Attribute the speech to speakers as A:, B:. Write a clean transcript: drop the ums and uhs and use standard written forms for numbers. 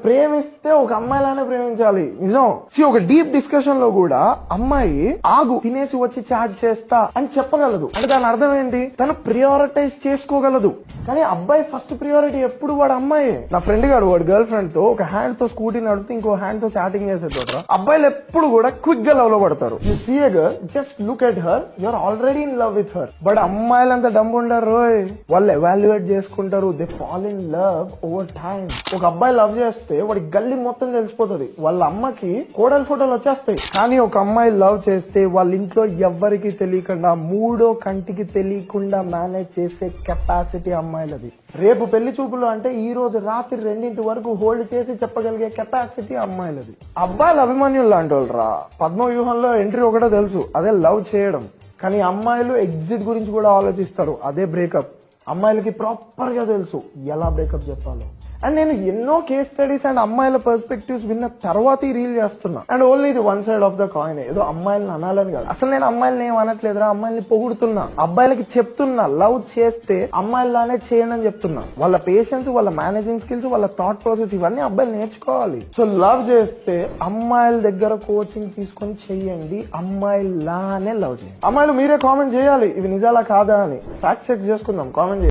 A: ప్రేమిస్తే ఒక అమ్మాయిలానే ప్రేమించాలి. నిజం. ఒక డీప్ డిస్కషన్ లో కూడా అమ్మాయి ఆగు తినేసి వచ్చి చాట్ చేస్తా అని చెప్పగలదు. అంటే దాని అర్థం ఏంటి? తను ప్రియారిటైజ్ చేసుకోగలదు. కానీ అబ్బాయి ఫస్ట్ ప్రియారిటీ ఎప్పుడు వాడు అమ్మాయి. నా ఫ్రెండ్ గారు వాడు గర్ల్ ఫ్రెండ్ తో ఒక హ్యాండ్ తో స్కూటీ నడిపితే ఇంకో హ్యాండ్ తో చాటింగ్ చేసేటోట. అబ్బాయిలు ఎప్పుడు కూడా క్విక్ గా లవ్ లో పడతారు. You see a girl, just look at her, you are already in love with her. But అమ్మాయిలంతా డమ్ ఉండరు. వాళ్ళు ఎవాల్యుయేట్ చేసుకుంటారు. They fall in love over time. ఒక అబ్బాయి లవ్ చేస్తే వాడి గల్లీ మొత్తం తెలిసిపోతుంది. వాళ్ళ అమ్మకి కోడల ఫోటోలు వచ్చేస్తాయి. కానీ ఒక అమ్మాయి లవ్ చేస్తే వాళ్ళ ఇంట్లో ఎవ్వరికి తెలియకుండా మూడో కంటికి తెలియకుండా మేనేజ్ చేసే కెపాసిటీ అమ్మాయిలది. రేపు పెళ్లి చూపులు అంటే ఈ రోజు రాత్రి 2 వరకు హోల్డ్ చేసి చెప్పగలిగే కెపాసిటీ అమ్మాయిలది. అబ్బాయిలు అభిమన్యులు లాంటి వాళ్ళు రా. పద్మవ్యూహంలో ఎంట్రీ ఒకటో తెలుసు, అదే లవ్ చేయడం. కానీ అమ్మాయిలు ఎగ్జిట్ గురించి కూడా ఆలోచిస్తారు, అదే బ్రేకప్. అమ్మాయిలకి ప్రాపర్ గా తెలుసు ఎలా బ్రేకప్ చెప్పాలో. అండ్ నేను ఎన్నో కేస్ స్టడీస్ అండ్ అమ్మాయిల పర్స్పెక్టివ్స్ విన్న తర్వాత రీల్ చేస్తున్నా. అండ్ ఓన్లీ ఇది one side of the coin. ఏదో అమ్మాయిలను అనాలని కాదు. అసలు నేను అమ్మాయిలను ఏం అనట్లేదురా, అమ్మాయిల్ని పొగుడుతున్నా. అబ్బాయిలకి చెప్తున్నా, లవ్ చేస్తే అమ్మాయిలానే చేయండి అని చెప్తున్నా. వాళ్ళ పేషెన్స్, వాళ్ళ మేనేజింగ్ స్కిల్స్, వాళ్ళ థాట్ ప్రాసెస్ ఇవన్నీ అబ్బాయిలు నేర్చుకోవాలి. సో లవ్ చేస్తే అమ్మాయిల దగ్గర కోచింగ్ తీసుకొని చెయ్యండి. అమ్మాయిలానే లవ్ చేయండి. అమ్మాయిలు మీరే కామెంట్ చేయాలి ఇవి నిజాలా కాదా అని. ఫ్యాక్ట్ చెక్ చేసుకుందాం. కామెంట్ చేయండి.